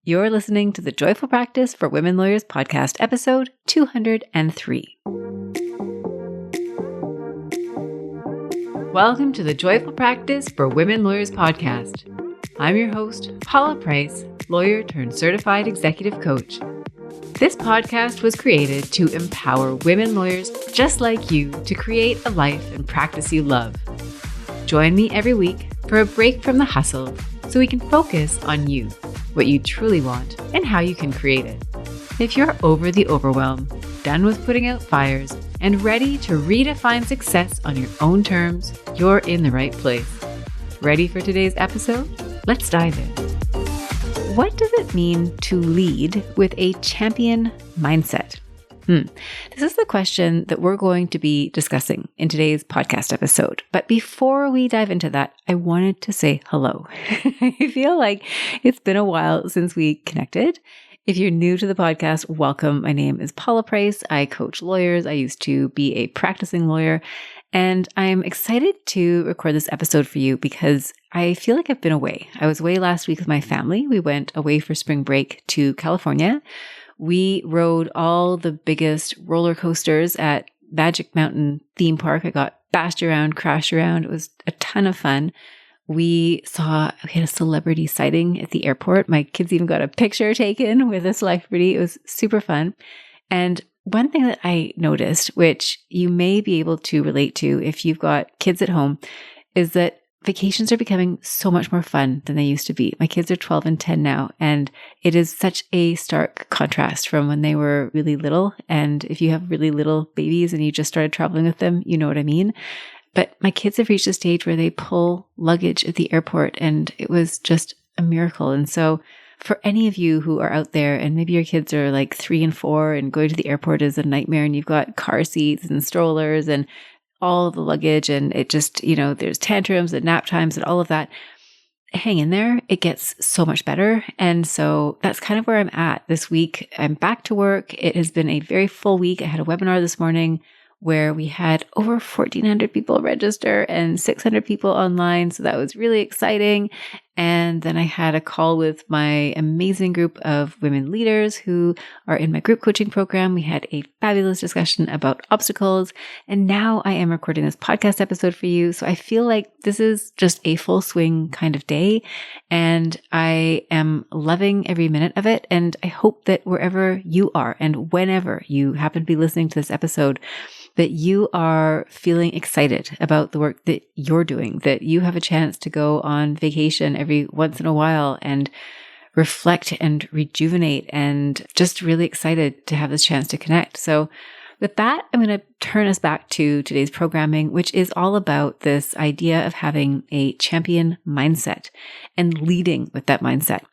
You're listening to the Joyful Practice for Women Lawyers podcast, episode 203. Welcome to the Joyful Practice for Women Lawyers podcast. I'm your host, Paula Price, lawyer turned certified executive coach. This podcast was created to empower women lawyers just like you to create a life and practice you love. Join me every week for a break from the hustle so we can focus on you, what you truly want, and how you can create it. If you're over the overwhelm, done with putting out fires, and ready to redefine success on your own terms, you're in the right place. Ready for today's episode? Let's dive in. What does it mean to lead with a champion mindset? This is the question that we're going to be discussing in today's podcast episode. But before we dive into that, I wanted to say hello. I feel like it's been a while since we connected. If you're new to the podcast, welcome. My name is Paula Price. I coach lawyers. I used to be a practicing lawyer. And I'm excited to record this episode for you because I feel like I've been away. I was away last week with my family. We went away for spring break to California. We rode all the biggest roller coasters at Magic Mountain theme park. I got bashed around, crashed around. It was a ton of fun. We had a celebrity sighting at the airport. My kids even got a picture taken with a celebrity. It was super fun. And one thing that I noticed, which you may be able to relate to if you've got kids at home, is that vacations are becoming so much more fun than they used to be. My kids are 12 and 10 now, and it is such a stark contrast from when they were really little. And if you have really little babies and you just started traveling with them, you know what I mean. But my kids have reached a stage where they pull luggage at the airport, and it was just a miracle. And so for any of you who are out there and maybe your kids are like 3 and 4 and going to the airport is a nightmare and you've got car seats and strollers and all of the luggage and it just, there's tantrums and nap times and all of that, hang in there. It gets so much better. And so that's kind of where I'm at this week. I'm back to work. It has been a very full week. I had a webinar this morning where we had over 1,400 people register and 600 people online. So that was really exciting. And then I had a call with my amazing group of women leaders who are in my group coaching program. We had a fabulous discussion about obstacles. And now I am recording this podcast episode for you. So I feel like this is just a full swing kind of day. And I am loving every minute of it. And I hope that wherever you are and whenever you happen to be listening to this episode, that you are feeling excited about the work that you're doing, that you have a chance to go on vacation every once in a while and reflect and rejuvenate and just really excited to have this chance to connect. So with that, I'm going to turn us back to today's programming, which is all about this idea of having a champion mindset and leading with that mindset.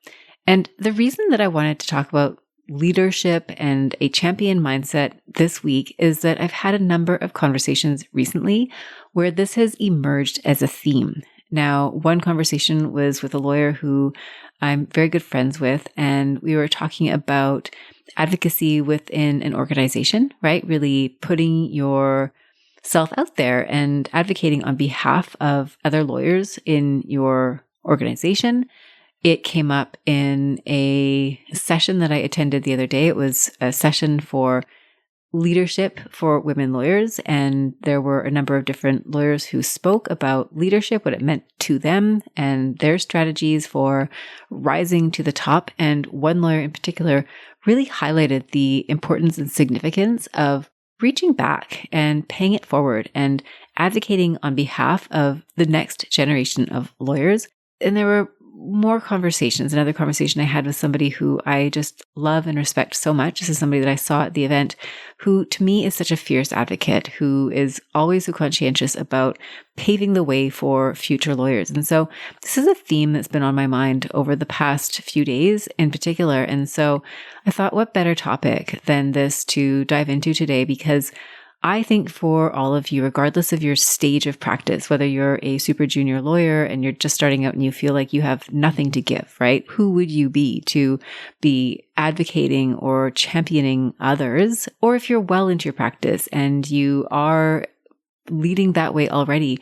And the reason that I wanted to talk about leadership and a champion mindset this week is that I've had a number of conversations recently where this has emerged as a theme. Now, one conversation was with a lawyer who I'm very good friends with, and we were talking about advocacy within an organization, right? Really putting yourself out there and advocating on behalf of other lawyers in your organization. It came up in a session that I attended the other day. It was a session for leadership for women lawyers, and there were a number of different lawyers who spoke about leadership, what it meant to them, and their strategies for rising to the top. And one lawyer in particular really highlighted the importance and significance of reaching back and paying it forward and advocating on behalf of the next generation of lawyers. And there were more conversations. Another conversation I had with somebody who I just love and respect so much. This is somebody that I saw at the event who to me is such a fierce advocate, who is always so conscientious about paving the way for future lawyers. And so this is a theme that's been on my mind over the past few days in particular. And so I thought, what better topic than this to dive into today? Because I think for all of you, regardless of your stage of practice, whether you're a super junior lawyer and you're just starting out and you feel like you have nothing to give, right? Who would you be to be advocating or championing others? Or if you're well into your practice and you are leading that way already,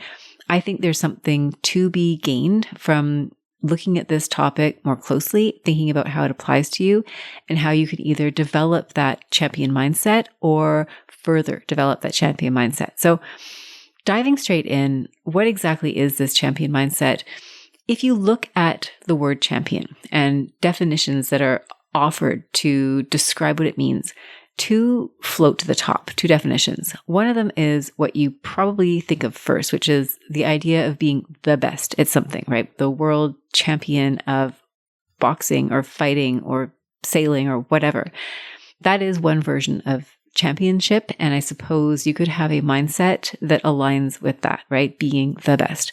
I think there's something to be gained from looking at this topic more closely, thinking about how it applies to you and how you can either develop that champion mindset or further develop that champion mindset. So diving straight in, what exactly is this champion mindset? If you look at the word champion and definitions that are offered to describe what it means, two float to the top, two definitions. One of them is what you probably think of first, which is the idea of being the best at something, right? The world champion of boxing or fighting or sailing or whatever. That is one version of championship. And I suppose you could have a mindset that aligns with that, right? Being the best.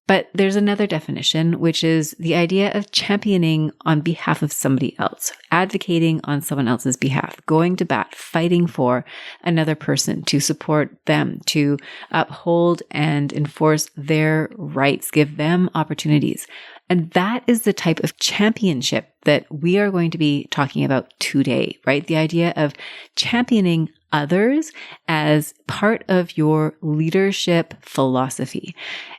But there's another definition, which is the idea of championing on behalf of somebody else, advocating on someone else's behalf, going to bat, fighting for another person to support them, to uphold and enforce their rights, give them opportunities. And that is the type of championship that we are going to be talking about today, right? The idea of championing others as part of your leadership philosophy.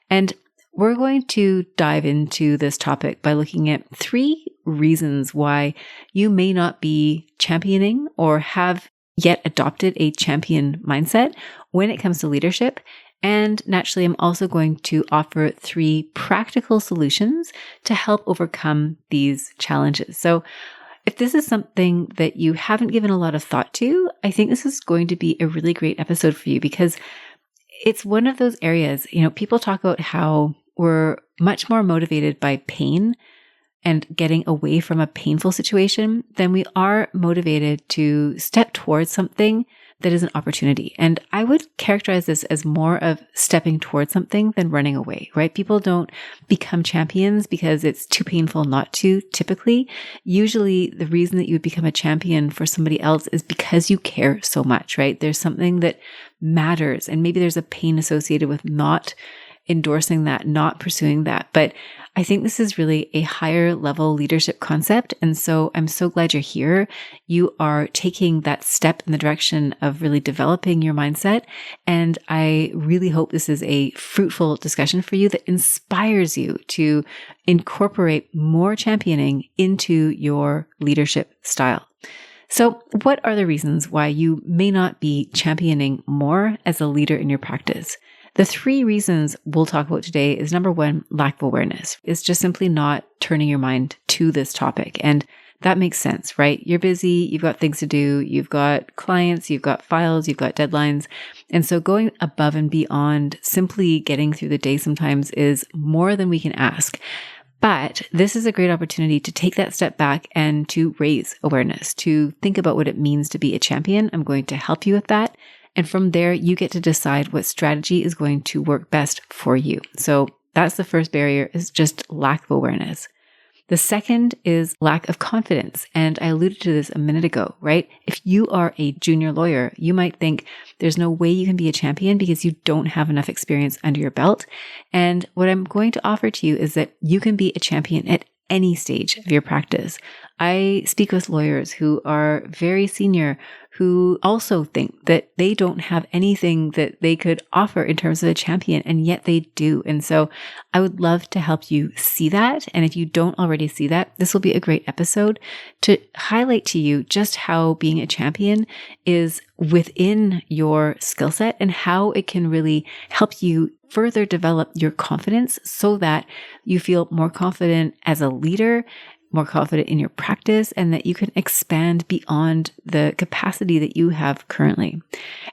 And we're going to dive into this topic by looking at 3 reasons why you may not be championing or have yet adopted a champion mindset when it comes to leadership. And naturally, I'm also going to offer 3 practical solutions to help overcome these challenges. So if this is something that you haven't given a lot of thought to, I think this is going to be a really great episode for you because it's one of those areas, people talk about how we're much more motivated by pain and getting away from a painful situation than we are motivated to step towards something that is an opportunity. And I would characterize this as more of stepping towards something than running away, right? People don't become champions because it's too painful not to, typically. Usually the reason that you would become a champion for somebody else is because you care so much, right? There's something that matters, and maybe there's a pain associated with not endorsing that, not pursuing that. But I think this is really a higher level leadership concept. And so I'm so glad you're here. You are taking that step in the direction of really developing your mindset. And I really hope this is a fruitful discussion for you that inspires you to incorporate more championing into your leadership style. So what are the reasons why you may not be championing more as a leader in your practice? The 3 reasons we'll talk about today is number 1, lack of awareness. It's just simply not turning your mind to this topic. And that makes sense, right? You're busy, you've got things to do, you've got clients, you've got files, you've got deadlines. And so going above and beyond simply getting through the day sometimes is more than we can ask. But this is a great opportunity to take that step back and to raise awareness, to think about what it means to be a champion. I'm going to help you with that. And from there, you get to decide what strategy is going to work best for you. So that's the first barrier, is just lack of awareness. The second is lack of confidence. And I alluded to this a minute ago, right? If you are a junior lawyer, you might think there's no way you can be a champion because you don't have enough experience under your belt. And what I'm going to offer to you is that you can be a champion at any stage of your practice. I speak with lawyers who are very senior, who also think that they don't have anything that they could offer in terms of a champion, and yet they do. And so I would love to help you see that. And if you don't already see that, this will be a great episode to highlight to you just how being a champion is within your skill set and how it can really help you further develop your confidence so that you feel more confident as a leader, more confident in your practice, and that you can expand beyond the capacity that you have currently.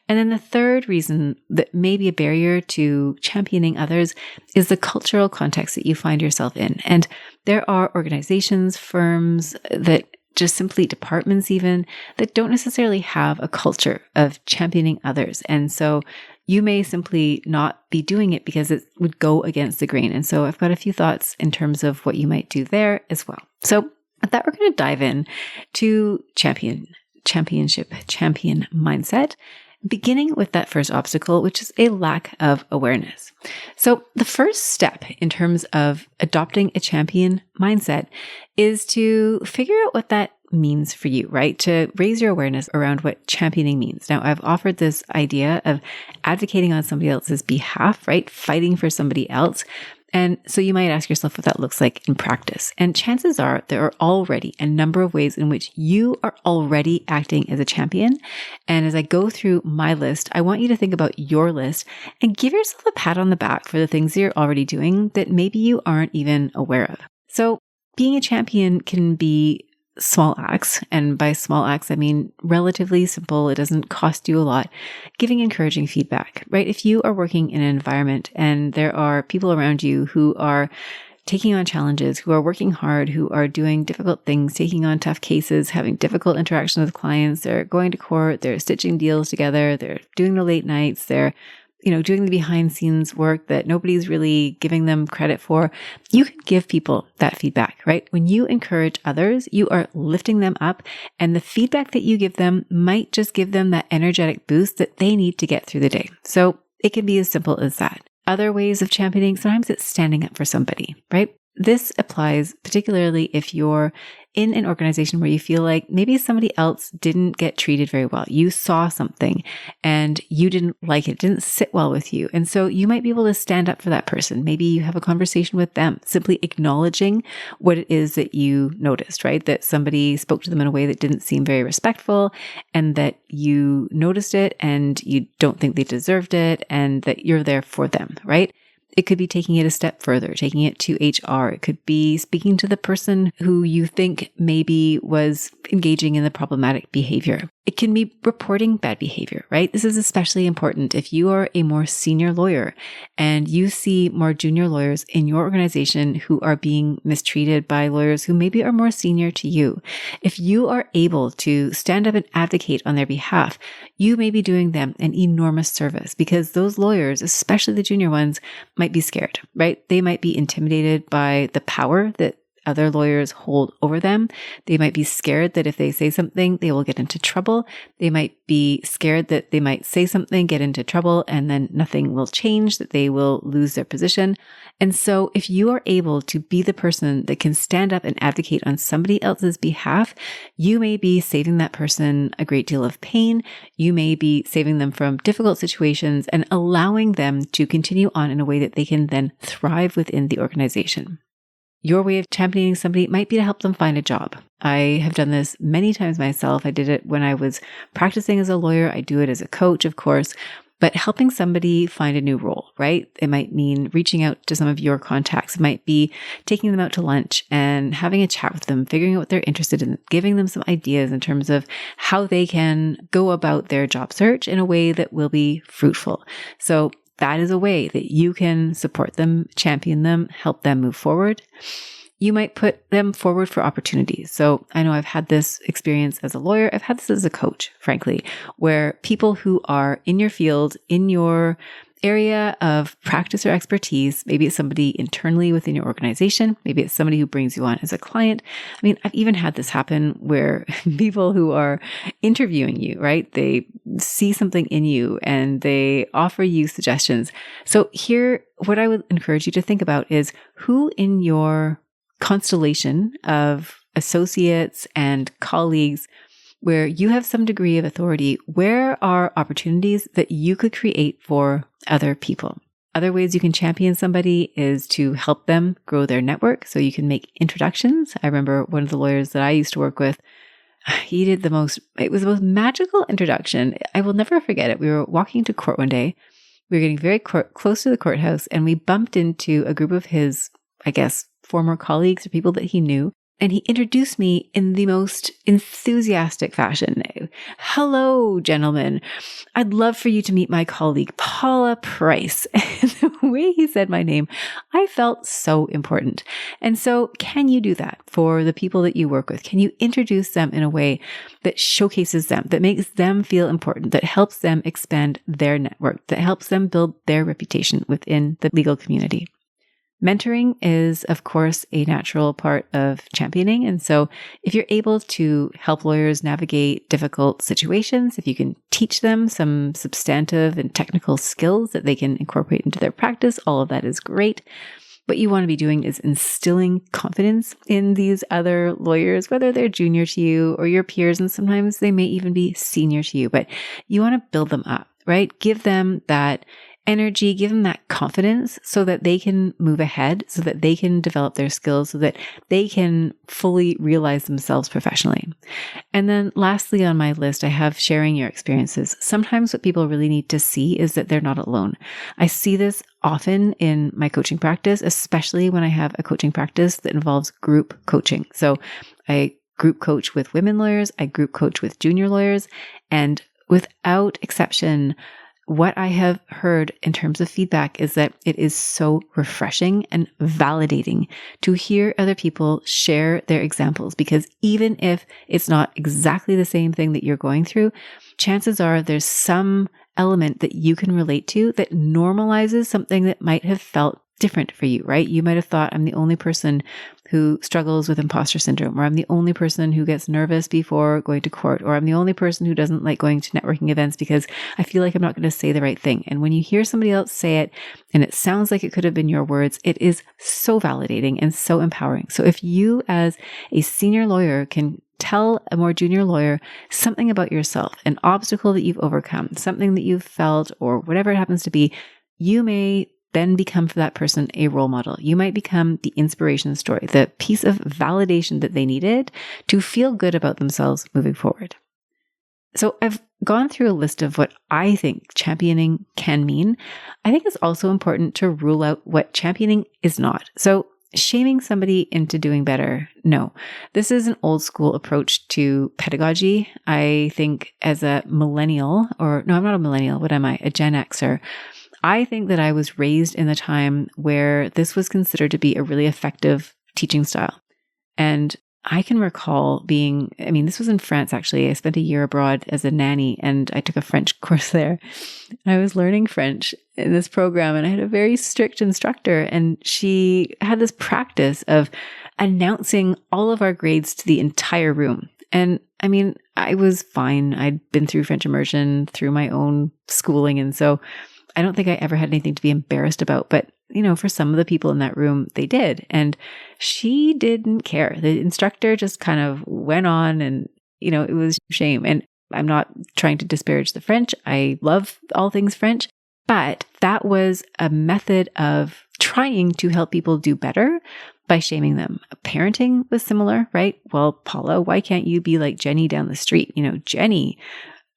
And then the third reason that may be a barrier to championing others is the cultural context that you find yourself in. And there are organizations, firms that just simply departments even that don't necessarily have a culture of championing others. And so you may simply not be doing it because it would go against the grain. And so I've got a few thoughts in terms of what you might do there as well. So with that, we're going to dive in to champion mindset, beginning with that first obstacle, which is a lack of awareness. So the first step in terms of adopting a champion mindset is to figure out what that means for you, right? To raise your awareness around what championing means. Now, I've offered this idea of advocating on somebody else's behalf, right? Fighting for somebody else. And so you might ask yourself what that looks like in practice. And chances are there are already a number of ways in which you are already acting as a champion. And as I go through my list, I want you to think about your list and give yourself a pat on the back for the things you're already doing that maybe you aren't even aware of. So being a champion can be small acts. And by small acts, I mean relatively simple. It doesn't cost you a lot. Giving encouraging feedback, right? If you are working in an environment and there are people around you who are taking on challenges, who are working hard, who are doing difficult things, taking on tough cases, having difficult interactions with clients, they're going to court, they're stitching deals together, they're doing the late nights, they're doing the behind scenes work that nobody's really giving them credit for. You can give people that feedback, right? When you encourage others, you are lifting them up, and the feedback that you give them might just give them that energetic boost that they need to get through the day. So it can be as simple as that. Other ways of championing, sometimes it's standing up for somebody, right? This applies particularly if you're in an organization where you feel like maybe somebody else didn't get treated very well. You saw something and you didn't like it, didn't sit well with you. And so you might be able to stand up for that person. Maybe you have a conversation with them, simply acknowledging what it is that you noticed, right? That somebody spoke to them in a way that didn't seem very respectful, and that you noticed it and you don't think they deserved it, and that you're there for them, right? It could be taking it a step further, taking it to HR. It could be speaking to the person who you think maybe was engaging in the problematic behavior. It can be reporting bad behavior, right? This is especially important if you are a more senior lawyer and you see more junior lawyers in your organization who are being mistreated by lawyers who maybe are more senior to you. If you are able to stand up and advocate on their behalf, you may be doing them an enormous service, because those lawyers, especially the junior ones, might be scared, right? They might be intimidated by the power that other lawyers hold over them. They might be scared that if they say something, they will get into trouble. They might be scared that they might say something, get into trouble, and then nothing will change, that they will lose their position. And so if you are able to be the person that can stand up and advocate on somebody else's behalf, you may be saving that person a great deal of pain. You may be saving them from difficult situations and allowing them to continue on in a way that they can then thrive within the organization. Your way of championing somebody might be to help them find a job. I have done this many times myself. I did it when I was practicing as a lawyer. I do it as a coach, of course, but helping somebody find a new role, right? It might mean reaching out to some of your contacts. It might be taking them out to lunch and having a chat with them, figuring out what they're interested in, giving them some ideas in terms of how they can go about their job search in a way that will be fruitful. So that is a way that you can support them, champion them, help them move forward. You might put them forward for opportunities. So I know I've had this experience as a lawyer. I've had this as a coach, frankly, where people who are in your field, in your area of practice or expertise, maybe it's somebody internally within your organization, maybe it's somebody who brings you on as a client. I mean, I've even had this happen where people who are interviewing you, right? They see something in you and they offer you suggestions. So here, what I would encourage you to think about is who in your constellation of associates and colleagues where you have some degree of authority, where are opportunities that you could create for other people? Other ways you can champion somebody is to help them grow their network. So you can make introductions. I remember one of the lawyers that I used to work with, he did it was the most magical introduction. I will never forget it. We were walking to court one day. We were getting very close to the courthouse, and we bumped into a group of his, I guess, former colleagues or people that he knew. And he introduced me in the most enthusiastic fashion. Hello, gentlemen. I'd love for you to meet my colleague, Paula Price. And the way he said my name, I felt so important. And so can you do that for the people that you work with? Can you introduce them in a way that showcases them, that makes them feel important, that helps them expand their network, that helps them build their reputation within the legal community? Mentoring is, of course, a natural part of championing. And so if you're able to help lawyers navigate difficult situations, if you can teach them some substantive and technical skills that they can incorporate into their practice, all of that is great. What you want to be doing is instilling confidence in these other lawyers, whether they're junior to you or your peers, and sometimes they may even be senior to you, but you want to build them up, right? Give them that energy, give them that confidence so that they can move ahead, so that they can develop their skills, so that they can fully realize themselves professionally. And then lastly on my list, I have sharing your experiences. Sometimes what people really need to see is that they're not alone. I see this often in my coaching practice, especially when I have a coaching practice that involves group coaching. So I group coach with women lawyers, I group coach with junior lawyers, and without exception, what I have heard in terms of feedback is that it is so refreshing and validating to hear other people share their examples, because even if it's not exactly the same thing that you're going through, chances are there's some element that you can relate to that normalizes something that might have felt different for you, right? You might have thought, I'm the only person who struggles with imposter syndrome, or I'm the only person who gets nervous before going to court, or I'm the only person who doesn't like going to networking events because I feel like I'm not going to say the right thing. And when you hear somebody else say it and it sounds like it could have been your words, it is so validating and so empowering. So if you as a senior lawyer can tell a more junior lawyer something about yourself, an obstacle that you've overcome, something that you've felt, or whatever it happens to be, you may then become for that person a role model. You might become the inspiration story, the piece of validation that they needed to feel good about themselves moving forward. So I've gone through a list of what I think championing can mean. I think it's also important to rule out what championing is not. So shaming somebody into doing better, no. This is an old school approach to pedagogy. I think as a millennial, or no, I'm not a millennial. What am I? A Gen Xer. I think that I was raised in the time where this was considered to be a really effective teaching style. And I can recall this was in France actually. I spent a year abroad as a nanny and I took a French course there. I was learning French in this program and I had a very strict instructor, and she had this practice of announcing all of our grades to the entire room. And I was fine. I'd been through French immersion through my own schooling. And so I don't think I ever had anything to be embarrassed about, but for some of the people in that room, they did. And she didn't care. The instructor just kind of went on and, it was shame. And I'm not trying to disparage the French. I love all things French, but that was a method of trying to help people do better by shaming them. Parenting was similar, right? Well, Paula, why can't you be like Jenny down the street? Jenny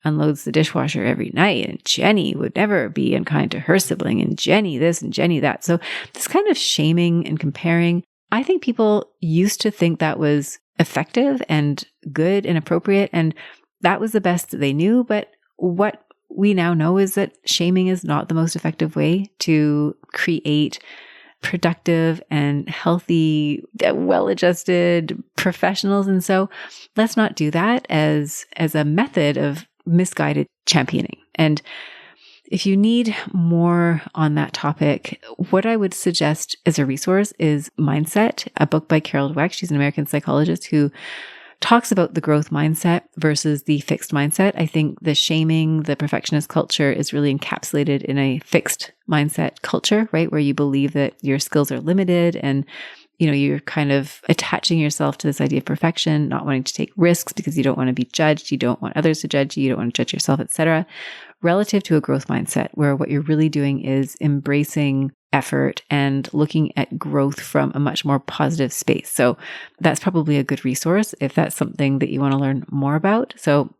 unloads the dishwasher every night, and Jenny would never be unkind to her sibling, and Jenny this and Jenny that. So this kind of shaming and comparing, I think people used to think that was effective and good and appropriate, and that was the best that they knew. But what we now know is that shaming is not the most effective way to create productive and healthy, well-adjusted professionals. And so let's not do that as a method of misguided championing. And if you need more on that topic, what I would suggest as a resource is Mindset, a book by Carol Dweck. She's an American psychologist who talks about the growth mindset versus the fixed mindset. I think the shaming, the perfectionist culture is really encapsulated in a fixed mindset culture, right? Where you believe that your skills are limited and you're kind of attaching yourself to this idea of perfection, not wanting to take risks because you don't want to be judged. You don't want others to judge you. You don't want to judge yourself, etc. Relative to a growth mindset where what you're really doing is embracing effort and looking at growth from a much more positive space. So that's probably a good resource if that's something that you want to learn more about. So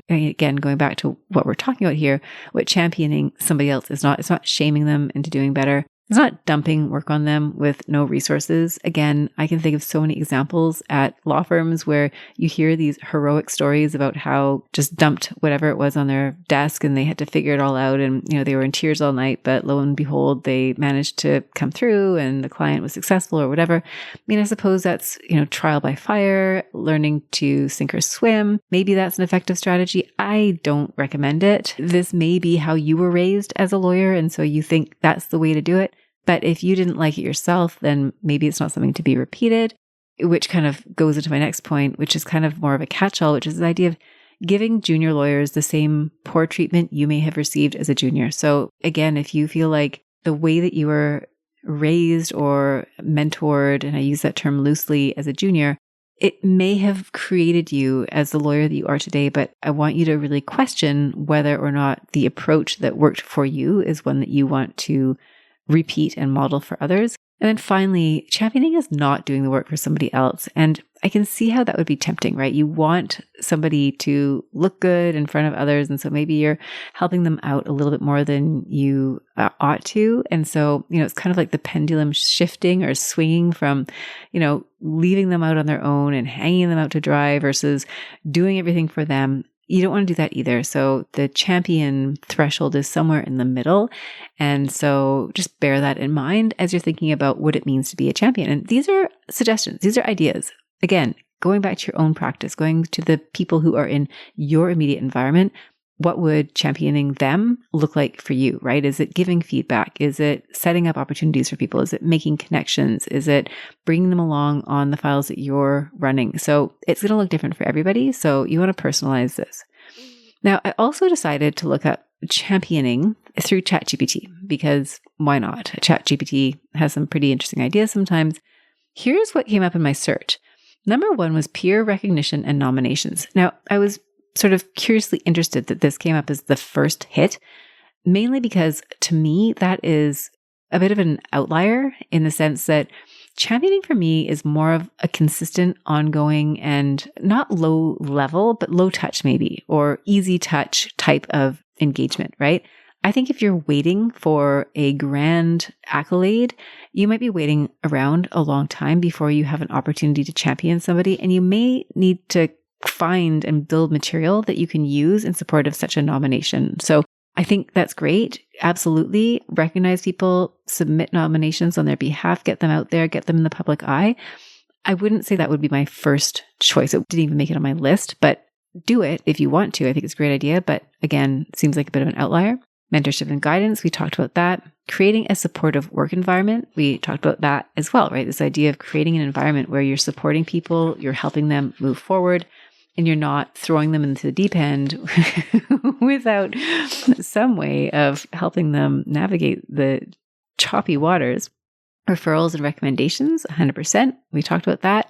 again, going back to what we're talking about here, what championing somebody else is not, it's not shaming them into doing better. It's not dumping work on them with no resources. Again, I can think of so many examples at law firms where you hear these heroic stories about how just dumped whatever it was on their desk and they had to figure it all out. And, they were in tears all night, but lo and behold, they managed to come through and the client was successful or whatever. I suppose that's, trial by fire, learning to sink or swim. Maybe that's an effective strategy. I don't recommend it. This may be how you were raised as a lawyer. And so you think that's the way to do it. But if you didn't like it yourself, then maybe it's not something to be repeated, which kind of goes into my next point, which is kind of more of a catch-all, which is the idea of giving junior lawyers the same poor treatment you may have received as a junior. So again, if you feel like the way that you were raised or mentored, and I use that term loosely as a junior, it may have created you as the lawyer that you are today, but I want you to really question whether or not the approach that worked for you is one that you want to repeat and model for others. And then finally, championing is not doing the work for somebody else. And I can see how that would be tempting, right? You want somebody to look good in front of others. And so maybe you're helping them out a little bit more than you ought to. And so, it's kind of like the pendulum shifting or swinging from, leaving them out on their own and hanging them out to dry versus doing everything for them. You don't want to do that either. So the champion threshold is somewhere in the middle. And so just bear that in mind as you're thinking about what it means to be a champion. And these are suggestions. These are ideas. Again, going back to your own practice, going to the people who are in your immediate environment. What would championing them look like for you, right? Is it giving feedback? Is it setting up opportunities for people? Is it making connections? Is it bringing them along on the files that you're running? So it's going to look different for everybody. So you want to personalize this. Now, I also decided to look up championing through ChatGPT because why not? ChatGPT has some pretty interesting ideas sometimes. Here's what came up in my search. Number one was peer recognition and nominations. Now, I was sort of curiously interested that this came up as the first hit, mainly because to me, that is a bit of an outlier in the sense that championing for me is more of a consistent, ongoing, and not low level, but low touch maybe, or easy touch type of engagement, right? I think if you're waiting for a grand accolade, you might be waiting around a long time before you have an opportunity to champion somebody, and you may need to find and build material that you can use in support of such a nomination. So I think that's great. Absolutely. Recognize people, submit nominations on their behalf, get them out there, get them in the public eye. I wouldn't say that would be my first choice. It didn't even make it on my list, but do it if you want to. I think it's a great idea, but again, it seems like a bit of an outlier. Mentorship and guidance, we talked about that. Creating a supportive work environment, we talked about that as well, right? This idea of creating an environment where you're supporting people, you're helping them move forward, and you're not throwing them into the deep end without some way of helping them navigate the choppy waters. Referrals and recommendations, 100%. We talked about that.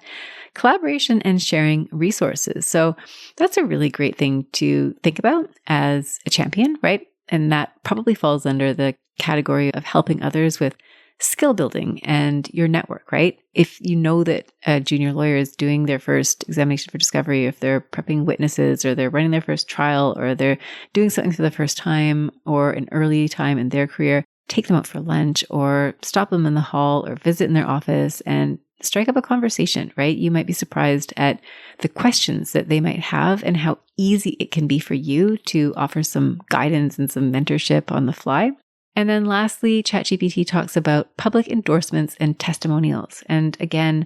Collaboration and sharing resources. So that's a really great thing to think about as a champion, right? And that probably falls under the category of helping others with skill building and your network, right? If you know that a junior lawyer is doing their first examination for discovery, if they're prepping witnesses or they're running their first trial or they're doing something for the first time or an early time in their career, take them out for lunch or stop them in the hall or visit in their office and strike up a conversation, right? You might be surprised at the questions that they might have and how easy it can be for you to offer some guidance and some mentorship on the fly. And then lastly, ChatGPT talks about public endorsements and testimonials. And again,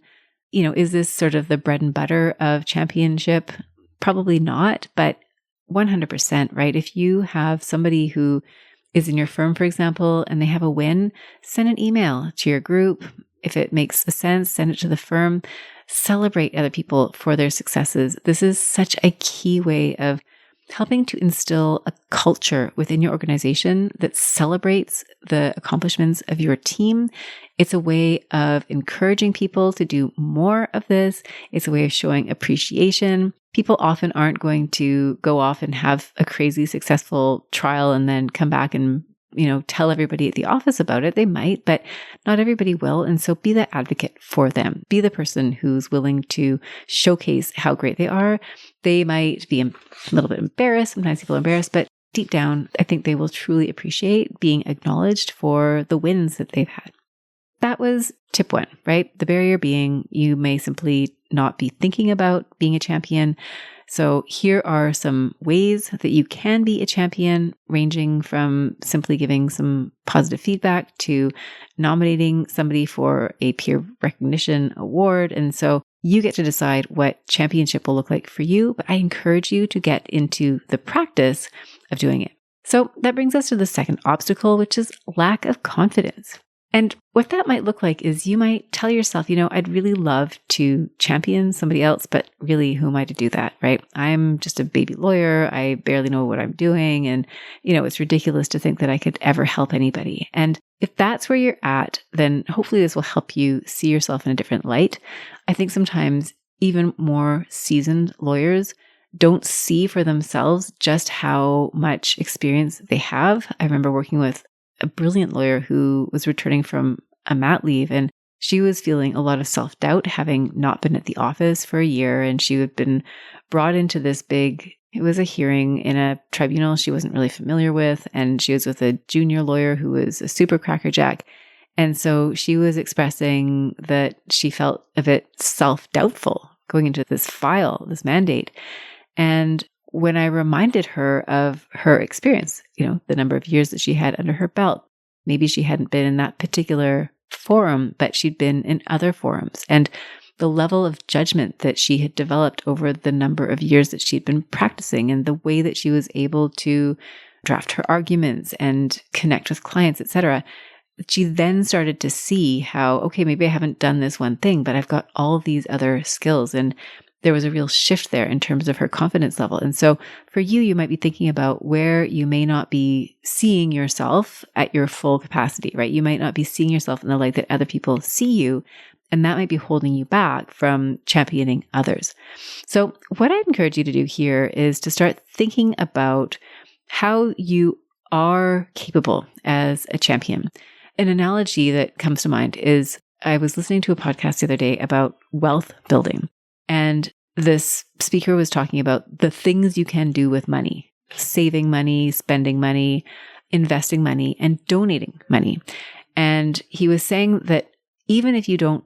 is this sort of the bread and butter of championship? Probably not, but 100%, right? If you have somebody who is in your firm, for example, and they have a win, send an email to your group. If it makes sense, send it to the firm. Celebrate other people for their successes. This is such a key way of helping to instill a culture within your organization that celebrates the accomplishments of your team. It's a way of encouraging people to do more of this. It's a way of showing appreciation. People often aren't going to go off and have a crazy successful trial and then come back and tell everybody at the office about it. They might, but not everybody will. And so be the advocate for them. Be the person who's willing to showcase how great they are. They might be a little bit embarrassed. Sometimes people are embarrassed, but deep down, I think they will truly appreciate being acknowledged for the wins that they've had. That was tip one, right? The barrier being you may simply not be thinking about being a champion. So here are some ways that you can be a champion, ranging from simply giving some positive feedback to nominating somebody for a peer recognition award. And so you get to decide what championship will look like for you, but I encourage you to get into the practice of doing it. So that brings us to the second obstacle, which is lack of confidence. And what that might look like is you might tell yourself, I'd really love to champion somebody else, but really, who am I to do that, right? I'm just a baby lawyer. I barely know what I'm doing. And, it's ridiculous to think that I could ever help anybody. And if that's where you're at, then hopefully this will help you see yourself in a different light. I think sometimes even more seasoned lawyers don't see for themselves just how much experience they have. I remember working with a brilliant lawyer who was returning from a mat leave, and she was feeling a lot of self-doubt, having not been at the office for a year. And she had been brought into this it was a hearing in a tribunal she wasn't really familiar with. And she was with a junior lawyer who was a super crackerjack. And so she was expressing that she felt a bit self-doubtful going into this this mandate. And when I reminded her of her experience, the number of years that she had under her belt, maybe she hadn't been in that particular forum, but she'd been in other forums, and the level of judgment that she had developed over the number of years that she'd been practicing, and the way that she was able to draft her arguments and connect with clients, etc. She then started to see how, okay, maybe I haven't done this one thing, but I've got all of these other skills. And there was a real shift there in terms of her confidence level. And so for you, you might be thinking about where you may not be seeing yourself at your full capacity, right? You might not be seeing yourself in the light that other people see you, and that might be holding you back from championing others. So what I'd encourage you to do here is to start thinking about how you are capable as a champion. An analogy that comes to mind is I was listening to a podcast the other day about wealth building. And this speaker was talking about the things you can do with money, saving money, spending money, investing money, and donating money. And he was saying that even if you don't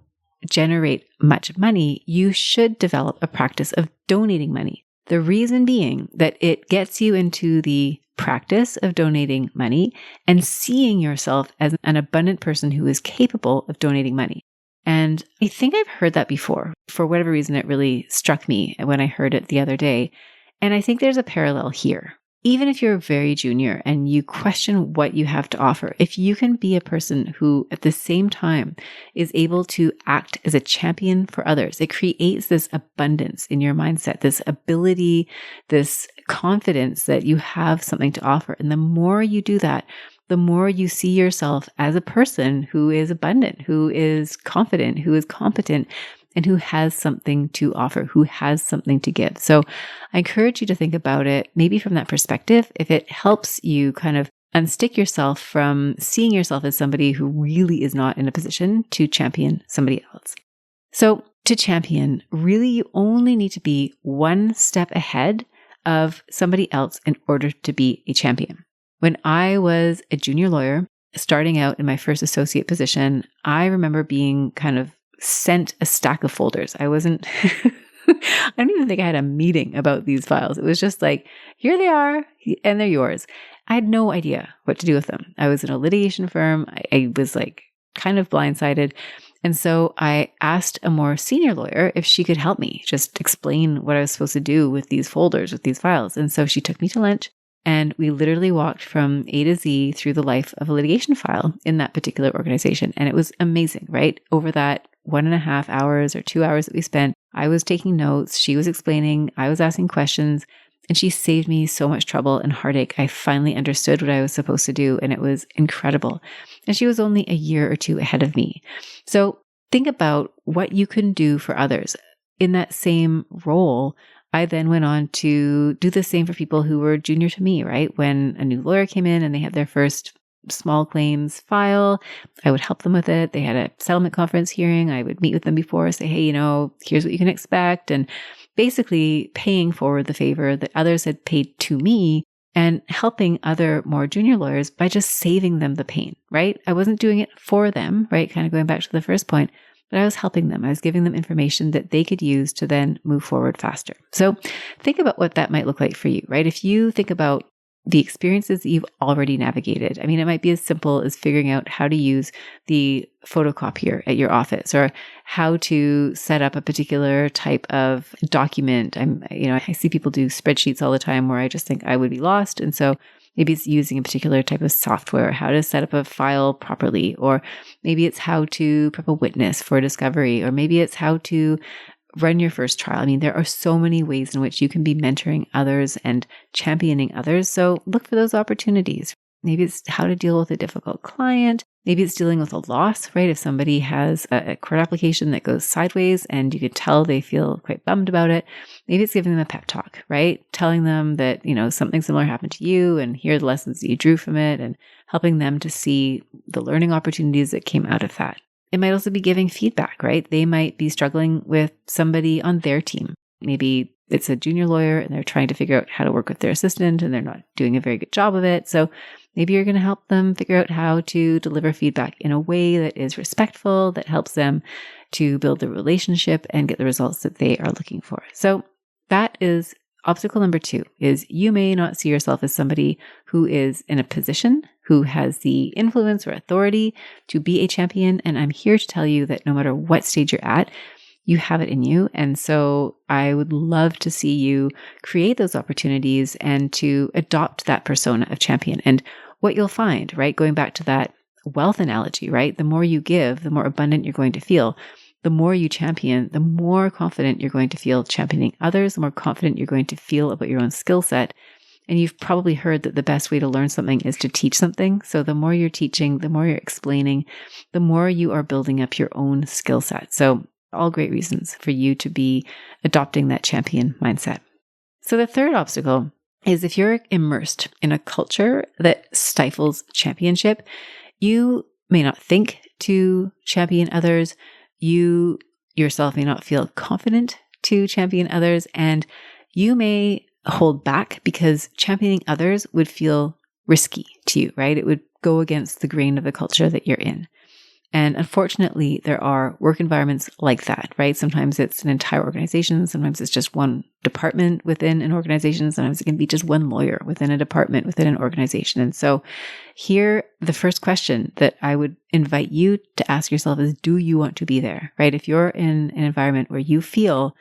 generate much money, you should develop a practice of donating money. The reason being that it gets you into the practice of donating money and seeing yourself as an abundant person who is capable of donating money. And I think I've heard that before. For whatever reason, it really struck me when I heard it the other day. And I think there's a parallel here. Even if you're very junior and you question what you have to offer, if you can be a person who at the same time is able to act as a champion for others, it creates this abundance in your mindset, this ability, this confidence that you have something to offer. And the more you do that, the more you see yourself as a person who is abundant, who is confident, who is competent, and who has something to offer, who has something to give. So I encourage you to think about it maybe from that perspective, if it helps you kind of unstick yourself from seeing yourself as somebody who really is not in a position to champion somebody else. So to champion, really you only need to be one step ahead of somebody else in order to be a champion. When I was a junior lawyer, starting out in my first associate position, I remember being kind of sent a stack of folders. I don't even think I had a meeting about these files. It was just like, here they are, and they're yours. I had no idea what to do with them. I was in a litigation firm. I was like kind of blindsided. And so I asked a more senior lawyer if she could help me just explain what I was supposed to do with these folders, with these files. And so she took me to lunch. And we literally walked from A to Z through the life of a litigation file in that particular organization. And it was amazing, right? Over that 1.5 hours or 2 hours that we spent, I was taking notes, she was explaining, I was asking questions, and she saved me so much trouble and heartache. I finally understood what I was supposed to do, and it was incredible. And she was only a year or two ahead of me. So think about what you can do for others. In that same role, I then went on to do the same for people who were junior to me, right? When a new lawyer came in and they had their first small claims file, I would help them with it. They had a settlement conference hearing. I would meet with them before, say, hey, here's what you can expect. And basically paying forward the favor that others had paid to me and helping other more junior lawyers by just saving them the pain, right? I wasn't doing it for them, right? Kind of going back to the first point. But I was helping them. I was giving them information that they could use to then move forward faster. So think about what that might look like for you, right? If you think about the experiences that you've already navigated, I mean, it might be as simple as figuring out how to use the photocopier at your office or how to set up a particular type of document. I see people do spreadsheets all the time where I just think I would be lost. And so maybe it's using a particular type of software, how to set up a file properly, or maybe it's how to prep a witness for discovery, or maybe it's how to run your first trial. I mean, there are so many ways in which you can be mentoring others and championing others. So look for those opportunities. Maybe it's how to deal with a difficult client. Maybe it's dealing with a loss, right? If somebody has a court application that goes sideways and you could tell they feel quite bummed about it, maybe it's giving them a pep talk, right? Telling them that, something similar happened to you and here are the lessons that you drew from it and helping them to see the learning opportunities that came out of that. It might also be giving feedback, right? They might be struggling with somebody on their team. Maybe it's a junior lawyer and they're trying to figure out how to work with their assistant and they're not doing a very good job of it. So maybe you're going to help them figure out how to deliver feedback in a way that is respectful, that helps them to build the relationship and get the results that they are looking for. So that is obstacle number 2, is you may not see yourself as somebody who is in a position, who has the influence or authority to be a champion. And I'm here to tell you that no matter what stage you're at, you have it in you. And so I would love to see you create those opportunities and to adopt that persona of champion. And what you'll find, right, going back to that wealth analogy, right, the more you give, the more abundant you're going to feel. The more you champion, the more confident you're going to feel championing others, the more confident you're going to feel about your own skill set. And you've probably heard that the best way to learn something is to teach something. So the more you're teaching, the more you're explaining, the more you are building up your own skill set. So all great reasons for you to be adopting that champion mindset. So the third obstacle is if you're immersed in a culture that stifles championship, you may not think to champion others. You yourself may not feel confident to champion others, and you may hold back because championing others would feel risky to you, right? It would go against the grain of the culture that you're in. And unfortunately, there are work environments like that, right? Sometimes it's an entire organization. Sometimes it's just one department within an organization. Sometimes it can be just one lawyer within a department, within an organization. And so here, the first question that I would invite you to ask yourself is, do you want to be there, right? If you're in an environment where you feel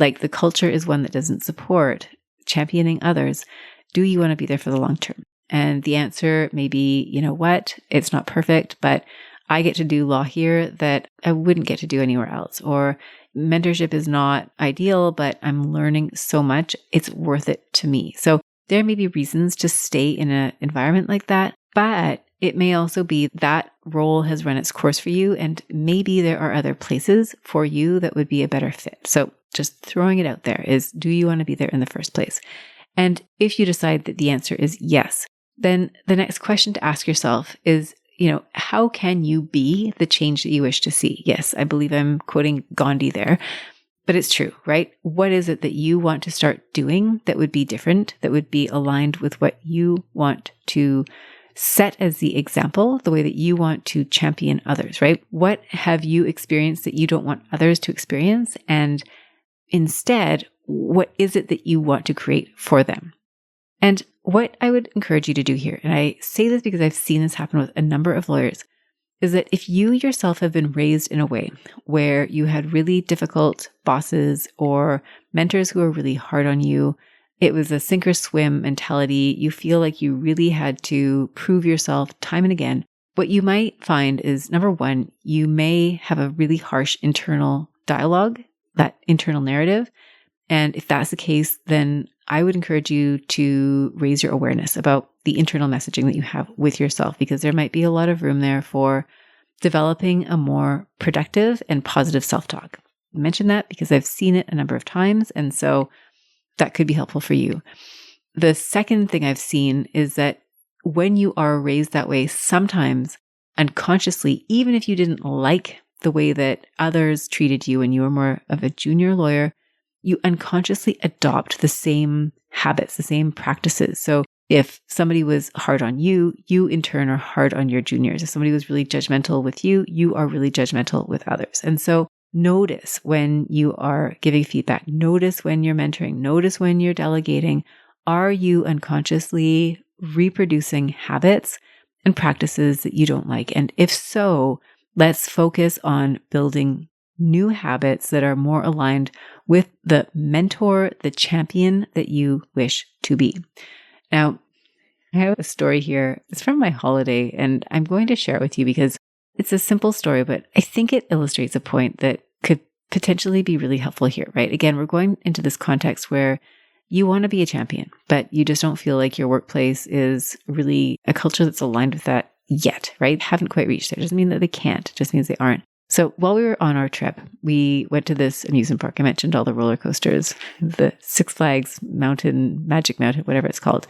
like the culture is one that doesn't support championing others, do you want to be there for the long term? And the answer may be, you know what, it's not perfect, but I get to do law here that I wouldn't get to do anywhere else. Or mentorship is not ideal, but I'm learning so much, it's worth it to me. So there may be reasons to stay in an environment like that, but it may also be that role has run its course for you, and maybe there are other places for you that would be a better fit. So just throwing it out there is, do you want to be there in the first place? And if you decide that the answer is yes, then the next question to ask yourself is, how can you be the change that you wish to see? Yes, I believe I'm quoting Gandhi there, but it's true, right? What is it that you want to start doing that would be different, that would be aligned with what you want to set as the example, the way that you want to champion others, right? What have you experienced that you don't want others to experience? And instead, what is it that you want to create for them? And what I would encourage you to do here, and I say this because I've seen this happen with a number of lawyers, is that if you yourself have been raised in a way where you had really difficult bosses or mentors who were really hard on you, it was a sink or swim mentality, you feel like you really had to prove yourself time and again, what you might find is, number one, you may have a really harsh internal dialogue, that internal narrative. And if that's the case, then I would encourage you to raise your awareness about the internal messaging that you have with yourself, because there might be a lot of room there for developing a more productive and positive self-talk. I mention that because I've seen it a number of times, and so that could be helpful for you. The second thing I've seen is that when you are raised that way, sometimes unconsciously, even if you didn't like the way that others treated you when you were more of a junior lawyer, you unconsciously adopt the same habits, the same practices. So if somebody was hard on you, you in turn are hard on your juniors. If somebody was really judgmental with you, you are really judgmental with others. And so notice when you are giving feedback, notice when you're mentoring, notice when you're delegating. Are you unconsciously reproducing habits and practices that you don't like? And if so, let's focus on building new habits that are more aligned with the mentor, the champion that you wish to be. Now, I have a story here. It's from my holiday, and I'm going to share it with you because it's a simple story, but I think it illustrates a point that could potentially be really helpful here, right? Again, we're going into this context where you want to be a champion, but you just don't feel like your workplace is really a culture that's aligned with that yet, right? Haven't quite reached there. It doesn't mean that they can't, it just means they aren't. So while we were on our trip, we went to this amusement park. I mentioned all the roller coasters, the Six Flags Magic Mountain, whatever it's called.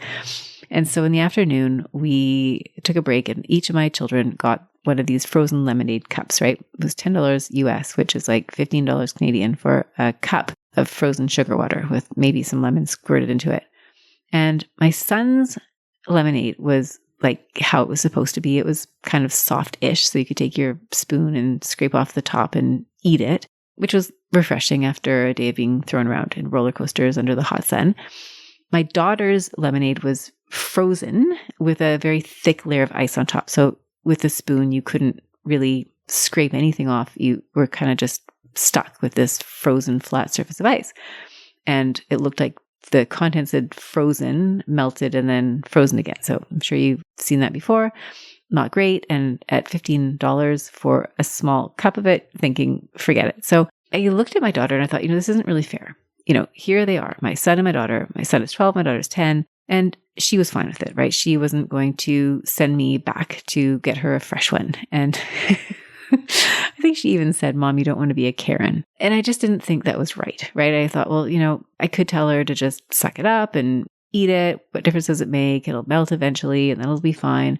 And so in the afternoon, we took a break and each of my children got one of these frozen lemonade cups, right? It was $10 US, which is like $15 Canadian for a cup of frozen sugar water with maybe some lemon squirted into it. And my son's lemonade was like how it was supposed to be. It was kind of soft-ish, so you could take your spoon and scrape off the top and eat it, which was refreshing after a day of being thrown around in roller coasters under the hot sun. My daughter's lemonade was frozen with a very thick layer of ice on top. So with the spoon, you couldn't really scrape anything off. You were kind of just stuck with this frozen flat surface of ice. And it looked like the contents had frozen, melted, and then frozen again. So I'm sure you've seen that before. Not great. And at $15 for a small cup of it, thinking, forget it. So I looked at my daughter and I thought, this isn't really fair. Here they are, my son and my daughter. My son is 12, my daughter's 10. And she was fine with it, right? She wasn't going to send me back to get her a fresh one. And I think she even said, Mom, you don't want to be a Karen. And I just didn't think that was right? I thought, well, I could tell her to just suck it up and eat it. What difference does it make? It'll melt eventually and then it'll be fine.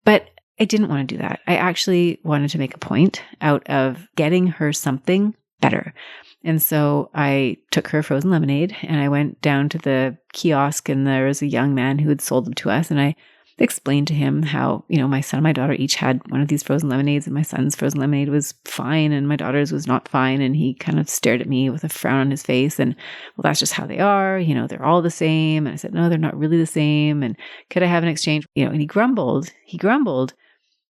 But I didn't want to do that. I actually wanted to make a point out of getting her something better. And so I took her frozen lemonade and I went down to the kiosk and there was a young man who had sold them to us. And I explained to him how, my son and my daughter each had one of these frozen lemonades and my son's frozen lemonade was fine and my daughter's was not fine. And he kind of stared at me with a frown on his face and, well, that's just how they are. They're all the same. And I said, no, they're not really the same. And could I have an exchange? And he grumbled.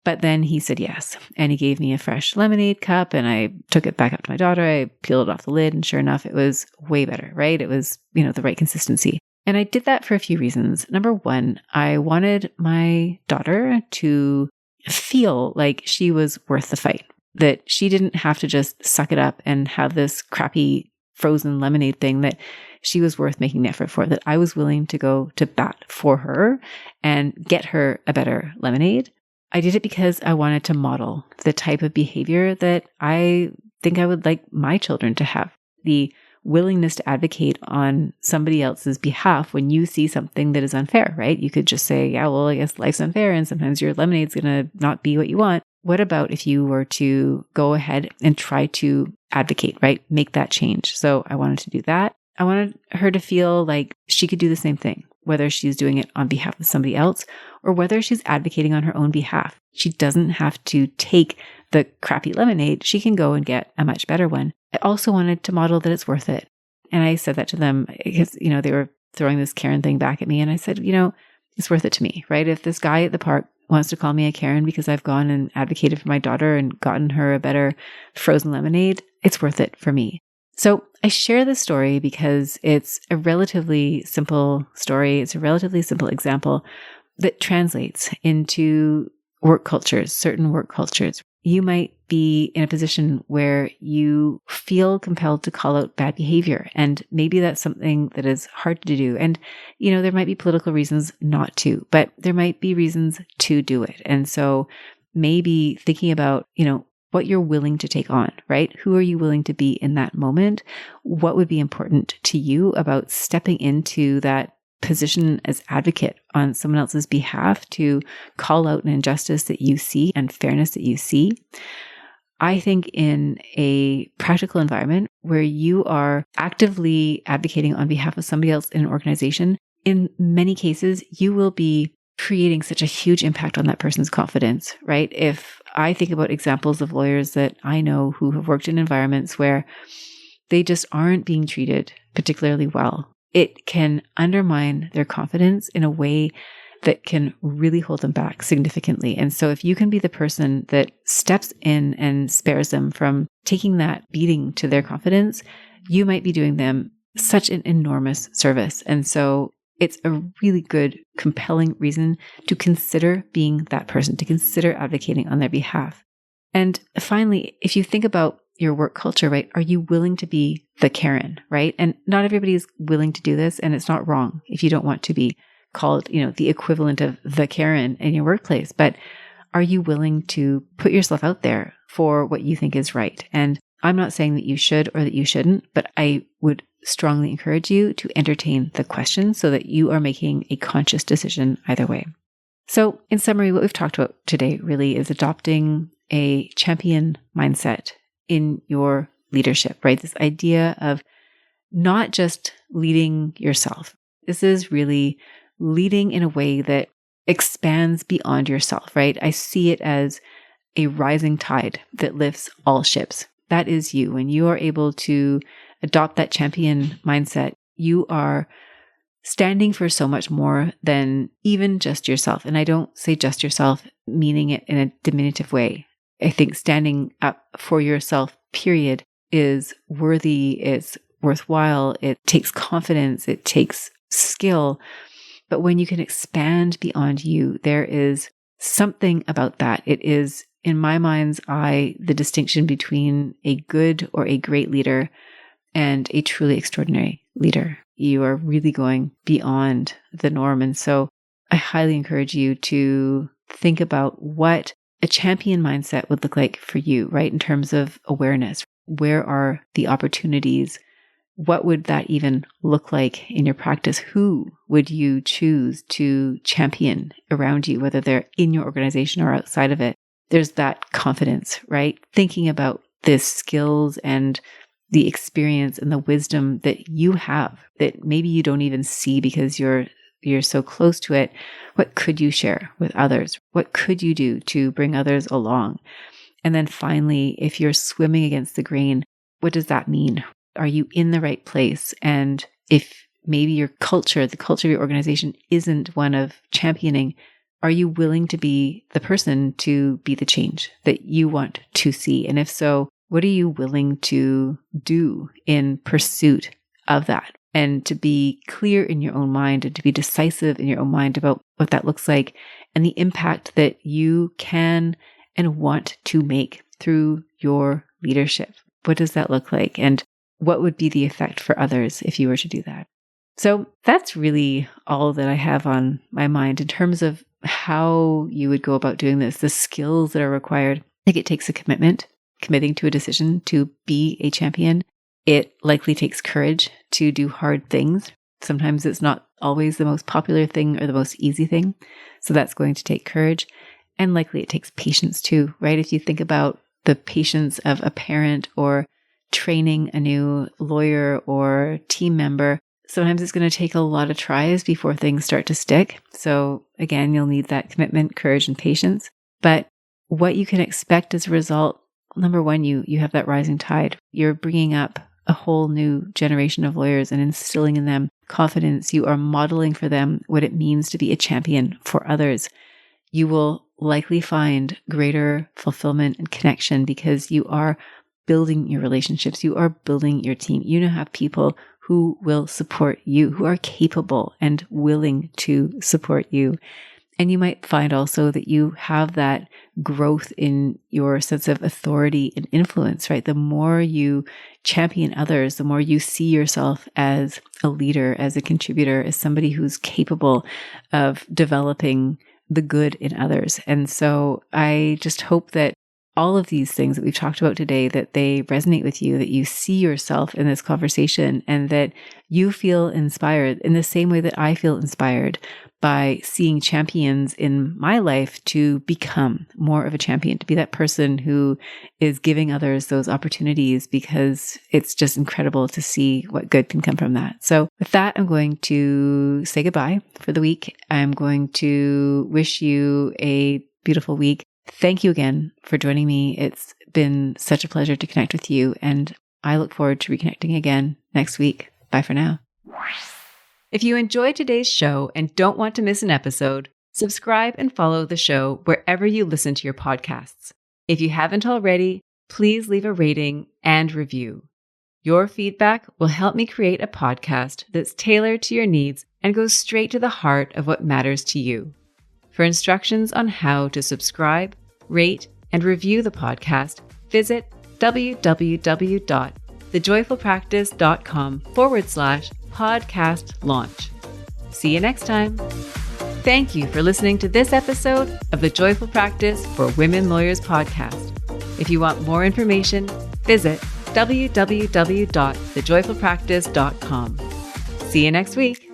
But then he said yes. And he gave me a fresh lemonade cup and I took it back up to my daughter. I peeled it off the lid and sure enough, it was way better, right? It was, the right consistency. And I did that for a few reasons. Number one, I wanted my daughter to feel like she was worth the fight, that she didn't have to just suck it up and have this crappy frozen lemonade thing, that she was worth making the effort for, that I was willing to go to bat for her and get her a better lemonade. I did it because I wanted to model the type of behavior that I think I would like my children to have. The willingness to advocate on somebody else's behalf when you see something that is unfair, right? You could just say, yeah, well, I guess life's unfair and sometimes your lemonade's going to not be what you want. What about if you were to go ahead and try to advocate, right? Make that change. So I wanted to do that. I wanted her to feel like she could do the same thing, whether she's doing it on behalf of somebody else or whether she's advocating on her own behalf. She doesn't have to take the crappy lemonade. She can go and get a much better one. I also wanted to model that it's worth it. And I said that to them because, they were throwing this Karen thing back at me. And I said, it's worth it to me, right? If this guy at the park wants to call me a Karen because I've gone and advocated for my daughter and gotten her a better frozen lemonade, it's worth it for me. So I share this story because it's a relatively simple story. It's a relatively simple example that translates into work cultures, certain work cultures. You might be in a position where you feel compelled to call out bad behavior. And maybe that's something that is hard to do. And, there might be political reasons not to, but there might be reasons to do it. And so maybe thinking about, what you're willing to take on, right? Who are you willing to be in that moment? What would be important to you about stepping into that position as advocate on someone else's behalf to call out an injustice that you see and fairness that you see? I think in a practical environment where you are actively advocating on behalf of somebody else in an organization, in many cases, you will be creating such a huge impact on that person's confidence, right? If I think about examples of lawyers that I know who have worked in environments where they just aren't being treated particularly well, it can undermine their confidence in a way that can really hold them back significantly. And so if you can be the person that steps in and spares them from taking that beating to their confidence, you might be doing them such an enormous service. And so it's a really good, compelling reason to consider being that person, to consider advocating on their behalf. And finally, if you think about your work culture, right? Are you willing to be the Karen, right? And not everybody is willing to do this, and it's not wrong if you don't want to be called, the equivalent of the Karen in your workplace, but are you willing to put yourself out there for what you think is right? And I'm not saying that you should or that you shouldn't, but I would strongly encourage you to entertain the question so that you are making a conscious decision either way. So in summary, what we've talked about today really is adopting a champion mindset in your leadership, right? This idea of not just leading yourself. This is really leading in a way that expands beyond yourself, right? I see it as a rising tide that lifts all ships. That is you. When you are able to adopt that champion mindset, you are standing for so much more than even just yourself. And I don't say just yourself, meaning it in a diminutive way. I think standing up for yourself, period, is worthy, it's worthwhile, it takes confidence, it takes skill. But when you can expand beyond you, there is something about that. It is, in my mind's eye, the distinction between a good or a great leader and a truly extraordinary leader. You are really going beyond the norm. And so I highly encourage you to think about what a champion mindset would look like for you, right? In terms of awareness, where are the opportunities? What would that even look like in your practice? Who would you choose to champion around you, whether they're in your organization or outside of it? There's that confidence, right? Thinking about the skills and the experience and the wisdom that you have that maybe you don't even see because you're so close to it. What could you share with others? What could you do to bring others along? And then finally, if you're swimming against the grain, what does that mean? Are you in the right place? And if maybe your culture, the culture of your organization isn't one of championing, are you willing to be the person to be the change that you want to see? And if so, what are you willing to do in pursuit of that? And to be clear in your own mind and to be decisive in your own mind about what that looks like and the impact that you can and want to make through your leadership. What does that look like? And what would be the effect for others if you were to do that? So that's really all that I have on my mind in terms of how you would go about doing this, the skills that are required. I think it takes a commitment, committing to a decision to be a champion. It likely takes courage to do hard things. Sometimes it's not always the most popular thing or the most easy thing. So that's going to take courage. And likely it takes patience too, right? If you think about the patience of a parent or training a new lawyer or team member, sometimes it's going to take a lot of tries before things start to stick. So again, you'll need that commitment, courage, and patience. But what you can expect as a result, number one, you have that rising tide. You're bringing up a whole new generation of lawyers and instilling in them confidence. You are modeling for them what it means to be a champion for others. You will likely find greater fulfillment and connection because you are building your relationships. You are building your team. You now have people who will support you, who are capable and willing to support you. And you might find also that you have that growth in your sense of authority and influence, right? The more you champion others, the more you see yourself as a leader, as a contributor, as somebody who's capable of developing the good in others. And so I just hope that all of these things that we've talked about today, that they resonate with you, that you see yourself in this conversation, and that you feel inspired in the same way that I feel inspired by seeing champions in my life to become more of a champion, to be that person who is giving others those opportunities, because it's just incredible to see what good can come from that. So with that, I'm going to say goodbye for the week. I'm going to wish you a beautiful week. Thank you again for joining me. It's been such a pleasure to connect with you, and I look forward to reconnecting again next week. Bye for now. If you enjoyed today's show and don't want to miss an episode, subscribe and follow the show wherever you listen to your podcasts. If you haven't already, please leave a rating and review. Your feedback will help me create a podcast that's tailored to your needs and goes straight to the heart of what matters to you. For instructions on how to subscribe, rate, and review the podcast, visit www.thejoyfulpractice.com/podcast launch. See you next time. Thank you for listening to this episode of the Joyful Practice for Women Lawyers podcast. If you want more information, visit www.thejoyfulpractice.com. See you next week.